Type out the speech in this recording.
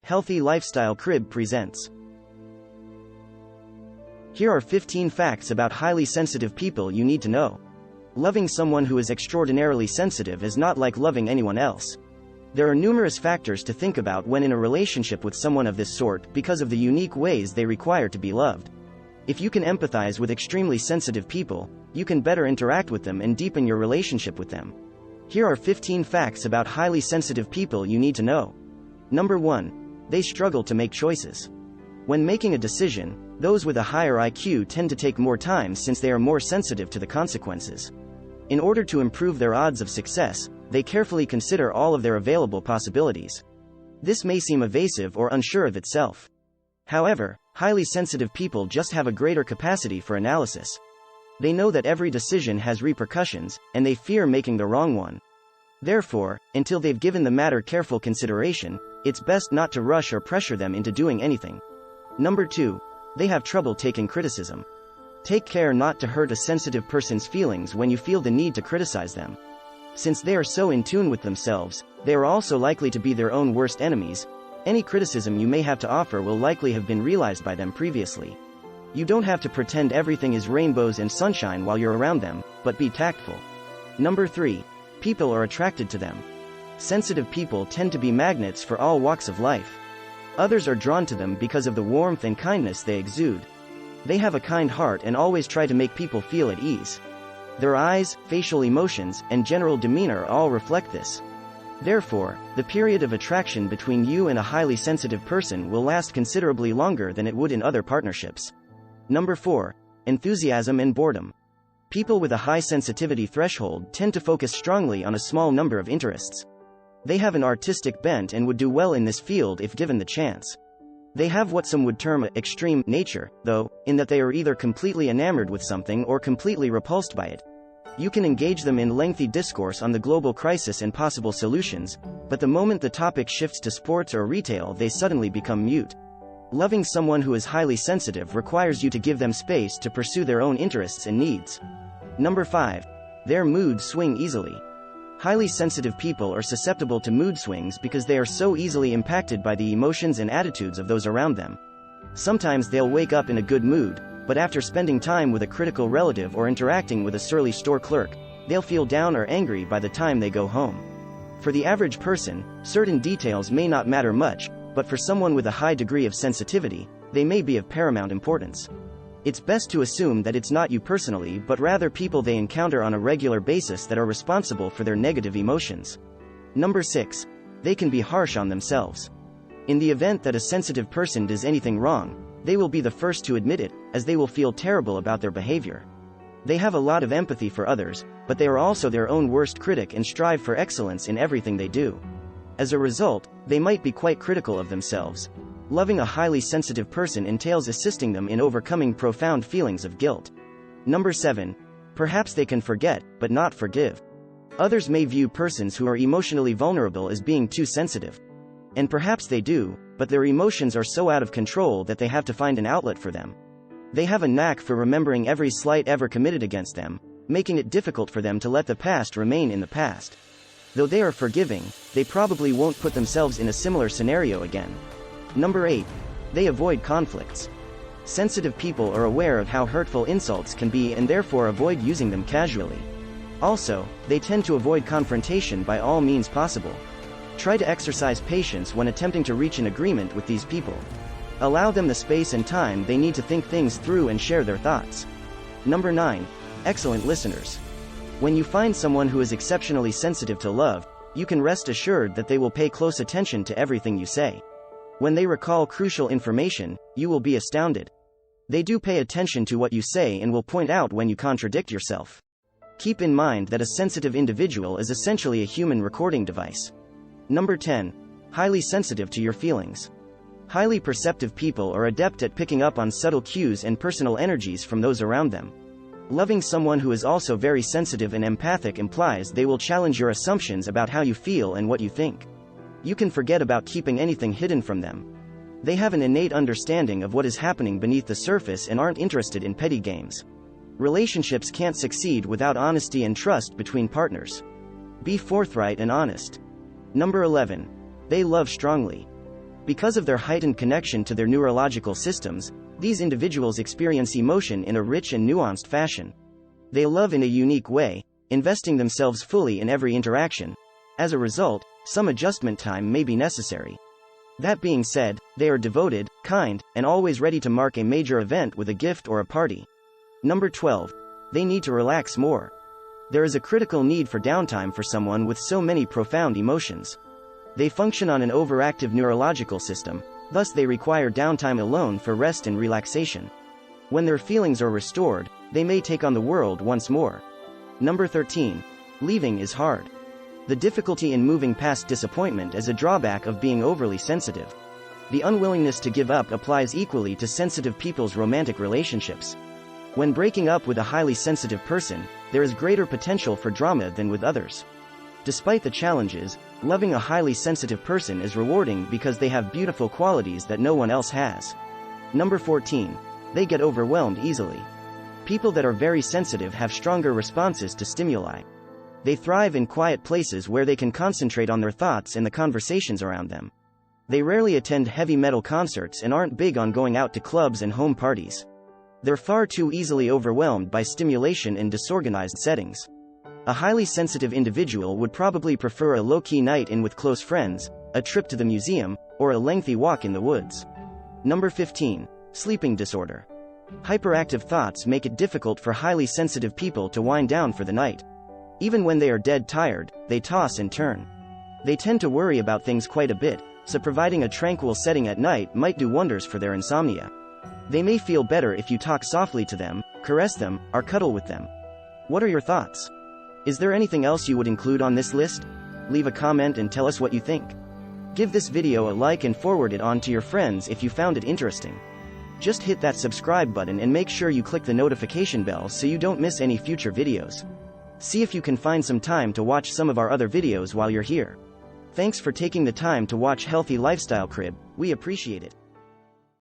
Healthy Lifestyle Crib presents. Here are 15 facts about highly sensitive people you need to know. Loving someone who is extraordinarily sensitive is not like loving anyone else. There are numerous factors to think about when in a relationship with someone of this sort because of the unique ways they require to be loved. If you can empathize with extremely sensitive people, you can better interact with them and deepen your relationship with them. Here are 15 facts about highly sensitive people you need to know. Number 1. They struggle to make choices. When making a decision, those with a higher IQ tend to take more time since they are more sensitive to the consequences. In order to improve their odds of success, they carefully consider all of their available possibilities. This may seem evasive or unsure of itself. However, highly sensitive people just have a greater capacity for analysis. They know that every decision has repercussions, and they fear making the wrong one. Therefore, until they've given the matter careful consideration, it's best not to rush or pressure them into doing anything. Number 2. They have trouble taking criticism. Take care not to hurt a sensitive person's feelings when you feel the need to criticize them. Since they are so in tune with themselves, they are also likely to be their own worst enemies. Any criticism you may have to offer will likely have been realized by them previously. You don't have to pretend everything is rainbows and sunshine while you're around them, but be tactful. Number 3. People are attracted to them. Sensitive people tend to be magnets for all walks of life. Others are drawn to them because of the warmth and kindness they exude. They have a kind heart and always try to make people feel at ease. Their eyes, facial emotions, and general demeanor all reflect this. Therefore, the period of attraction between you and a highly sensitive person will last considerably longer than it would in other partnerships. Number 4. Enthusiasm and boredom. People with a high sensitivity threshold tend to focus strongly on a small number of interests. They have an artistic bent and would do well in this field if given the chance. They have what some would term an extreme nature, though, in that they are either completely enamored with something or completely repulsed by it. You can engage them in lengthy discourse on the global crisis and possible solutions, but the moment the topic shifts to sports or retail, they suddenly become mute. Loving someone who is highly sensitive requires you to give them space to pursue their own interests and needs. Number 5. Their moods swing easily. Highly sensitive people are susceptible to mood swings because they are so easily impacted by the emotions and attitudes of those around them. Sometimes they'll wake up in a good mood, but after spending time with a critical relative or interacting with a surly store clerk, they'll feel down or angry by the time they go home. For the average person, certain details may not matter much, but for someone with a high degree of sensitivity, they may be of paramount importance. It's best to assume that it's not you personally but rather people they encounter on a regular basis that are responsible for their negative emotions. Number 6. They can be harsh on themselves. In the event that a sensitive person does anything wrong, they will be the first to admit it, as they will feel terrible about their behavior. They have a lot of empathy for others, but they are also their own worst critic and strive for excellence in everything they do. As a result, they might be quite critical of themselves. Loving a highly sensitive person entails assisting them in overcoming profound feelings of guilt. Number 7. Perhaps they can forget, but not forgive. Others may view persons who are emotionally vulnerable as being too sensitive. And perhaps they do, but their emotions are so out of control that they have to find an outlet for them. They have a knack for remembering every slight ever committed against them, making it difficult for them to let the past remain in the past. Though they are forgiving, they probably won't put themselves in a similar scenario again. Number 8. They avoid conflicts. Sensitive people are aware of how hurtful insults can be and therefore avoid using them casually. Also, they tend to avoid confrontation by all means possible. Try to exercise patience when attempting to reach an agreement with these people. Allow them the space and time they need to think things through and share their thoughts. Number 9. Excellent listeners. When you find someone who is exceptionally sensitive to love, you can rest assured that they will pay close attention to everything you say. When they recall crucial information, you will be astounded. They do pay attention to what you say and will point out when you contradict yourself. Keep in mind that a sensitive individual is essentially a human recording device. Number 10. Highly sensitive to your feelings. Highly perceptive people are adept at picking up on subtle cues and personal energies from those around them. Loving someone who is also very sensitive and empathic implies they will challenge your assumptions about how you feel and what you think. You can forget about keeping anything hidden from them. They have an innate understanding of what is happening beneath the surface and aren't interested in petty games. Relationships can't succeed without honesty and trust between partners. Be forthright and honest. Number 11. They love strongly. Because of their heightened connection to their neurological systems, these individuals experience emotion in a rich and nuanced fashion. They love in a unique way, investing themselves fully in every interaction. As a result, some adjustment time may be necessary. That being said, they are devoted, kind, and always ready to mark a major event with a gift or a party. Number 12. They need to relax more. There is a critical need for downtime for someone with so many profound emotions. They function on an overactive neurological system, thus they require downtime alone for rest and relaxation. When their feelings are restored, they may take on the world once more. Number 13. Leaving is hard. The difficulty in moving past disappointment is a drawback of being overly sensitive. The unwillingness to give up applies equally to sensitive people's romantic relationships. When breaking up with a highly sensitive person, there is greater potential for drama than with others. Despite the challenges, loving a highly sensitive person is rewarding because they have beautiful qualities that no one else has. Number 14. They get overwhelmed easily. People that are very sensitive have stronger responses to stimuli. They thrive in quiet places where they can concentrate on their thoughts and the conversations around them. They rarely attend heavy metal concerts and aren't big on going out to clubs and home parties. They're far too easily overwhelmed by stimulation in disorganized settings. A highly sensitive individual would probably prefer a low-key night in with close friends, a trip to the museum, or a lengthy walk in the woods. Number 15. Sleeping disorder. Hyperactive thoughts make it difficult for highly sensitive people to wind down for the night. Even when they are dead tired, they toss and turn. They tend to worry about things quite a bit, so providing a tranquil setting at night might do wonders for their insomnia. They may feel better if you talk softly to them, caress them, or cuddle with them. What are your thoughts? Is there anything else you would include on this list? Leave a comment and tell us what you think. Give this video a like and forward it on to your friends if you found it interesting. Just hit that subscribe button and make sure you click the notification bell so you don't miss any future videos. See if you can find some time to watch some of our other videos while you're here. Thanks for taking the time to watch Healthy Lifestyle Crib, we appreciate it.